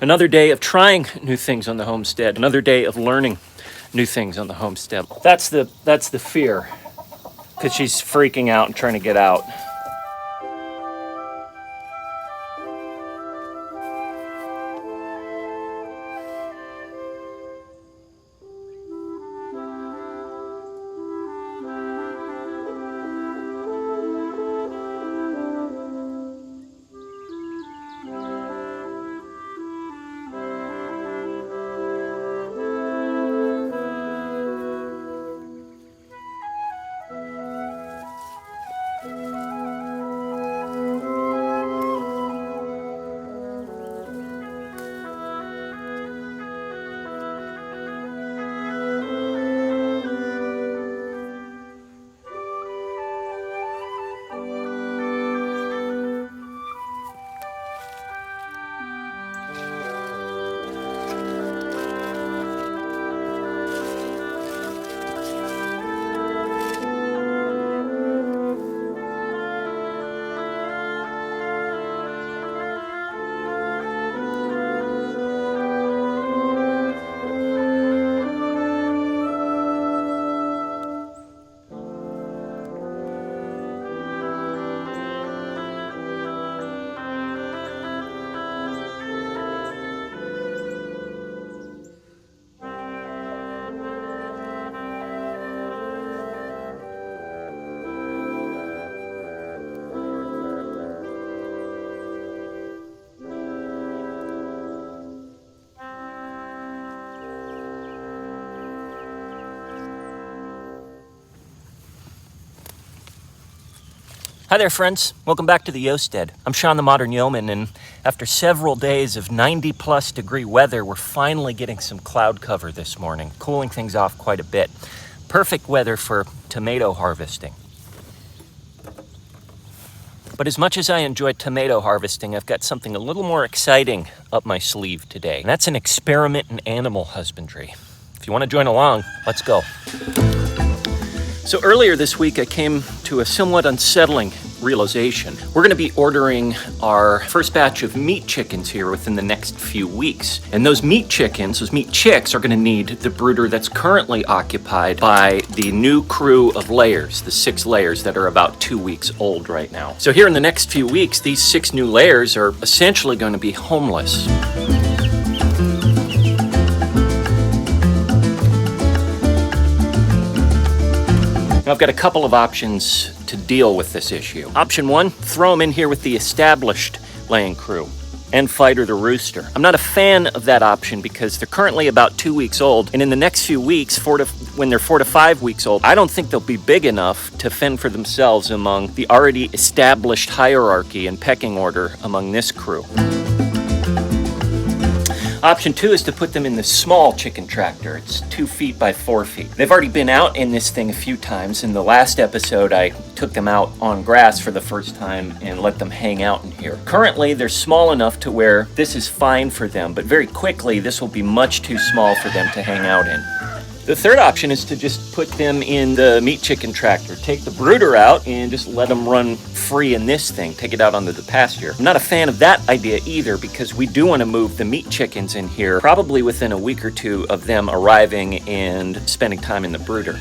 Another day of trying new things on the homestead. Another day of learning new things on the homestead. That's the fear, because she's freaking out and trying to get out. Hi there, friends. Welcome back to the Homestead. I'm Sean the Modern Yeoman, and after several days of 90-plus degree weather, we're finally getting some cloud cover this morning, cooling things off quite a bit. Perfect weather for tomato harvesting. But as much as I enjoy tomato harvesting, I've got something a little more exciting up my sleeve today. And that's an experiment in animal husbandry. If you want to join along, let's go. So earlier this week, I came to a somewhat unsettling realization. We're going to be ordering our first batch of meat chickens here within the next few weeks. And those meat chickens, those meat chicks, are going to need the brooder that's currently occupied by the new crew of layers, the 6 layers that are about 2 weeks old right now. So here in the next few weeks, these 6 new layers are essentially going to be homeless. Now, I've got a couple of options to deal with this issue. Option 1, throw them in here with the established laying crew and fight or the rooster. I'm not a fan of that option because they're currently about 2 weeks old, and in the next few weeks, when they're 4 to 5 weeks old, I don't think they'll be big enough to fend for themselves among the already established hierarchy and pecking order among this crew. Option 2 is to put them in the small chicken tractor. It's 2 feet by 4 feet. They've already been out in this thing a few times. In the last episode, I took them out on grass for the first time and let them hang out in here. Currently, they're small enough to where this is fine for them, but very quickly, this will be much too small for them to hang out in. The third option is to just put them in the meat chicken tractor. Take the brooder out and just let them run free in this thing. Take it out onto the pasture. I'm not a fan of that idea either because we do want to move the meat chickens in here probably within a week or 2 of them arriving and spending time in the brooder.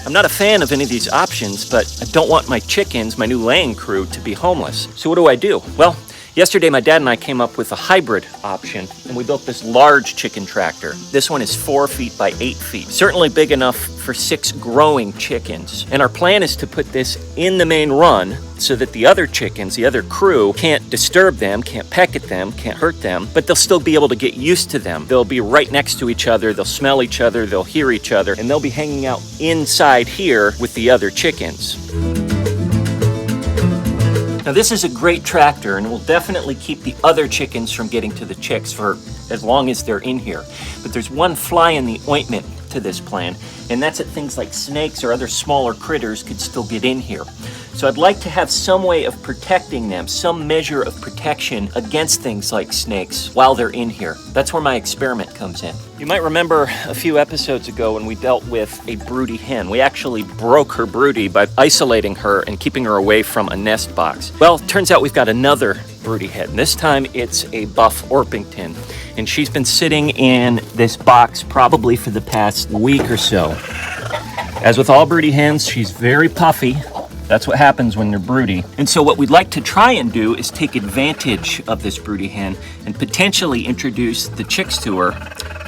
I'm not a fan of any of these options, but I don't want my chickens, my new laying crew, to be homeless. So what do I do? Well, yesterday, my dad and I came up with a hybrid option, and we built this large chicken tractor. This one is 4 feet by 8 feet, certainly big enough for 6 growing chickens. And our plan is to put this in the main run so that the other chickens, the other crew, can't disturb them, can't peck at them, can't hurt them, but they'll still be able to get used to them. They'll be right next to each other, they'll smell each other, they'll hear each other, and they'll be hanging out inside here with the other chickens. Now this is a great tractor and will definitely keep the other chickens from getting to the chicks for as long as they're in here. But there's one fly in the ointment to this plan, and that's that things like snakes or other smaller critters could still get in here. So I'd like to have some way of protecting them, some measure of protection against things like snakes while they're in here. That's where my experiment comes in. You might remember a few episodes ago when we dealt with a broody hen. We actually broke her broody by isolating her and keeping her away from a nest box. Well, it turns out we've got another broody hen. This time it's a buff Orpington, and she's been sitting in this box probably for the past week or so. As with all broody hens, she's very puffy. That's what happens when they're broody. And so what we'd like to try and do is take advantage of this broody hen and potentially introduce the chicks to her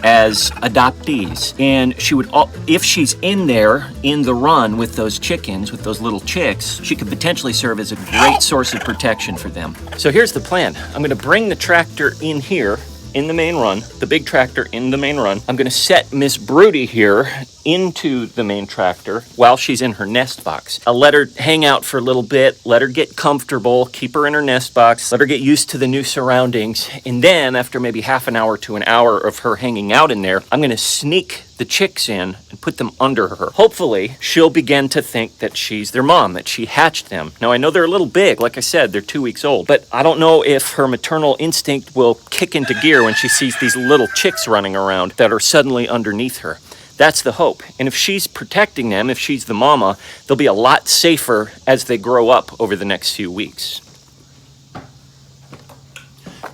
as adoptees. And she would, if she's in there in the run with those chickens, with those little chicks, she could potentially serve as a great source of protection for them. So here's the plan. I'm gonna bring the tractor in here in the main run, the big tractor in the main run. I'm gonna set Miss Broody here into the main tractor while she's in her nest box. I'll let her hang out for a little bit, let her get comfortable, keep her in her nest box, let her get used to the new surroundings. And then after maybe half an hour to an hour of her hanging out in there, I'm gonna sneak the chicks in and put them under her. Hopefully, she'll begin to think that she's their mom, that she hatched them. Now, I know they're a little big. Like I said, they're 2 weeks old, but I don't know if her maternal instinct will kick into gear when she sees these little chicks running around that are suddenly underneath her. That's the hope. And if she's protecting them, if she's the mama, they'll be a lot safer as they grow up over the next few weeks.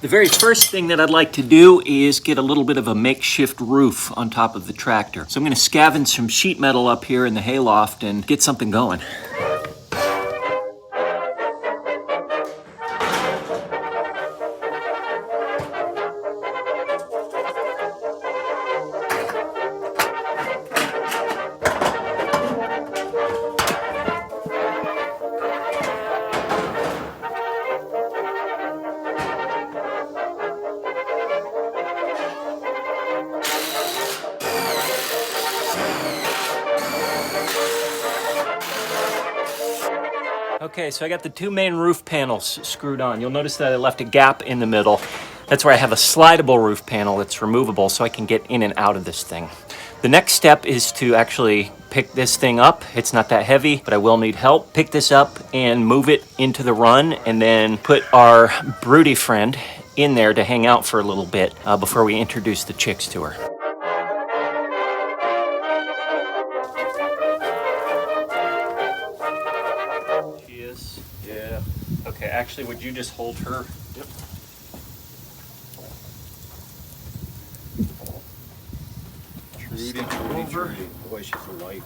The very first thing that I'd like to do is get a little bit of a makeshift roof on top of the tractor. So I'm going to scavenge some sheet metal up here in the hayloft and get something going. Okay, so I got the two main roof panels screwed on. You'll notice that I left a gap in the middle. That's where I have a slidable roof panel that's removable so I can get in and out of this thing. The next step is to actually pick this thing up. It's not that heavy, but I will need help. Pick this up and move it into the run, and then put our broody friend in there to hang out for a little bit before we introduce the chicks to her. Yeah. Okay, actually, would you just hold her? Yep. Trudy. Boy, she's light.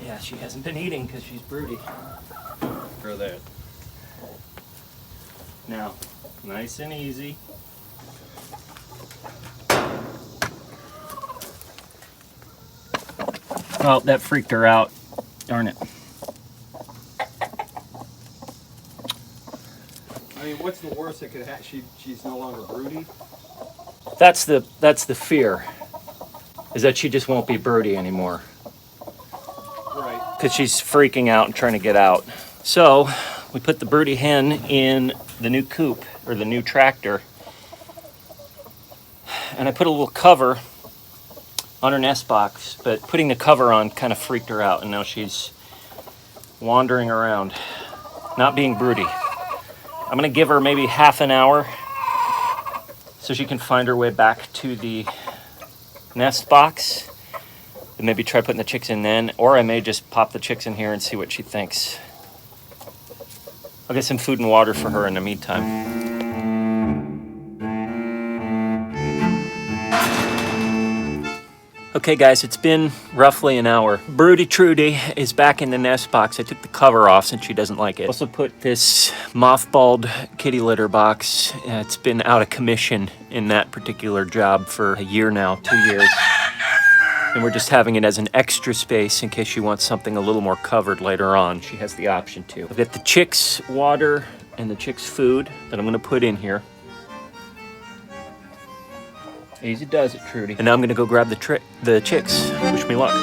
Yeah, she hasn't been eating because she's broody. For that. Now, nice and easy. Oh, that freaked her out. Darn it. I mean, what's the worst that could happen? She's no longer broody? That's the fear, is that she just won't be broody anymore. Right. Because she's freaking out and trying to get out. So we put the broody hen in the new coop, or the new tractor. And I put a little cover on her nest box, but putting the cover on kind of freaked her out, and now she's wandering around, not being broody. I'm gonna give her maybe half an hour so she can find her way back to the nest box, and maybe try putting the chicks in then, or I may just pop the chicks in here and see what she thinks. I'll get some food and water for her in the meantime. Okay guys, it's been roughly an hour. Broody Trudy is back in the nest box. I took the cover off since she doesn't like it. Also put this mothballed kitty litter box. It's been out of commission in that particular job for a year now, 2 years. And we're just having it as an extra space in case she wants something a little more covered later on. She has the option to. I've got the chicks water and the chicks food that I'm gonna put in here. Easy does it, Trudy. And now I'm gonna go grab the chicks. Wish me luck.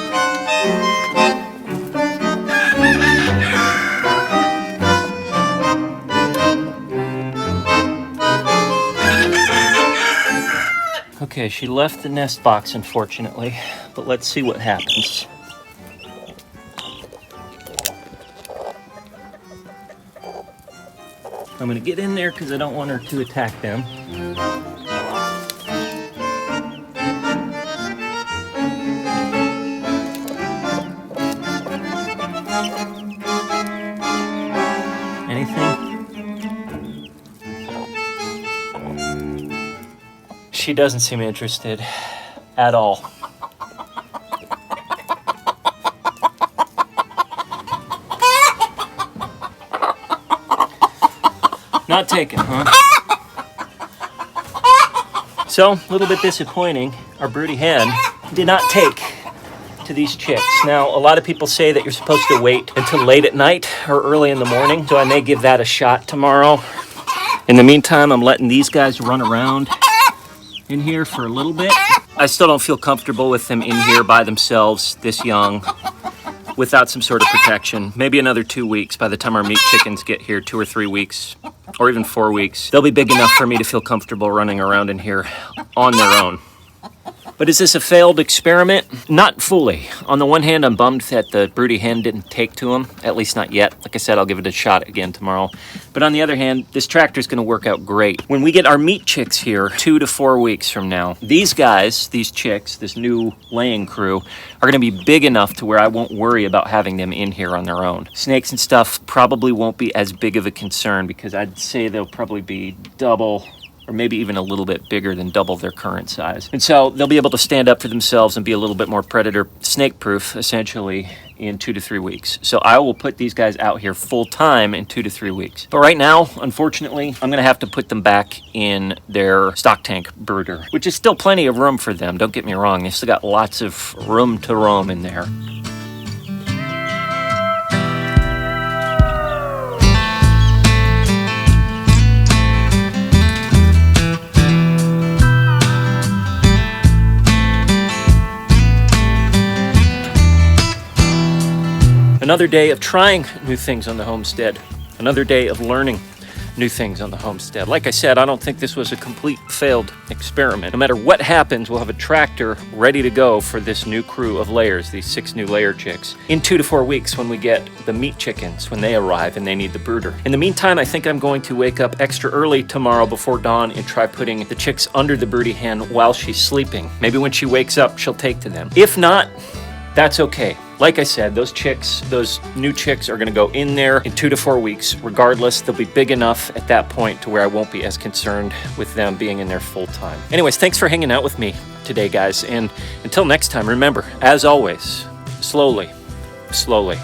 Okay, she left the nest box, unfortunately, but let's see what happens. I'm gonna get in there because I don't want her to attack them. Anything? She doesn't seem interested at all. Not taken, huh? So, a little bit disappointing. Our broody hen did not take to these chicks. Now, a lot of people say that you're supposed to wait until late at night or early in the morning, so I may give that a shot tomorrow. In the meantime, I'm letting these guys run around in here for a little bit. I still don't feel comfortable with them in here by themselves, this young, without some sort of protection. Maybe another 2 weeks. By the time our meat chickens get here, 2 or 3 weeks, or even 4 weeks, they'll be big enough for me to feel comfortable running around in here on their own. But is this a failed experiment? Not fully. On the one hand, I'm bummed that the broody hen didn't take to them, at least not yet. Like I said, I'll give it a shot again tomorrow. But on the other hand, this tractor's gonna work out great. When we get our meat chicks here 2 to 4 weeks from now, these guys, these chicks, this new laying crew, are gonna be big enough to where I won't worry about having them in here on their own. Snakes and stuff probably won't be as big of a concern because I'd say they'll probably be double or maybe even a little bit bigger than double their current size. And so they'll be able to stand up for themselves and be a little bit more predator snake proof essentially in 2 to 3 weeks. So I will put these guys out here full time in 2 to 3 weeks. But right now, unfortunately, I'm gonna have to put them back in their stock tank brooder, which is still plenty of room for them. Don't get me wrong. They still got lots of room to roam in there. Another day of trying new things on the homestead. Another day of learning new things on the homestead. Like I said, I don't think this was a complete failed experiment. No matter what happens, we'll have a tractor ready to go for this new crew of layers, these 6 new layer chicks, in 2 to 4 weeks when we get the meat chickens, when they arrive and they need the brooder. In the meantime, I think I'm going to wake up extra early tomorrow before dawn and try putting the chicks under the broody hen while she's sleeping. Maybe when she wakes up, she'll take to them. If not, that's okay. Like I said, those chicks, those new chicks are gonna go in there in 2 to 4 weeks. Regardless, they'll be big enough at that point to where I won't be as concerned with them being in there full time. Anyways, thanks for hanging out with me today, guys. And until next time, remember, as always, slowly, slowly.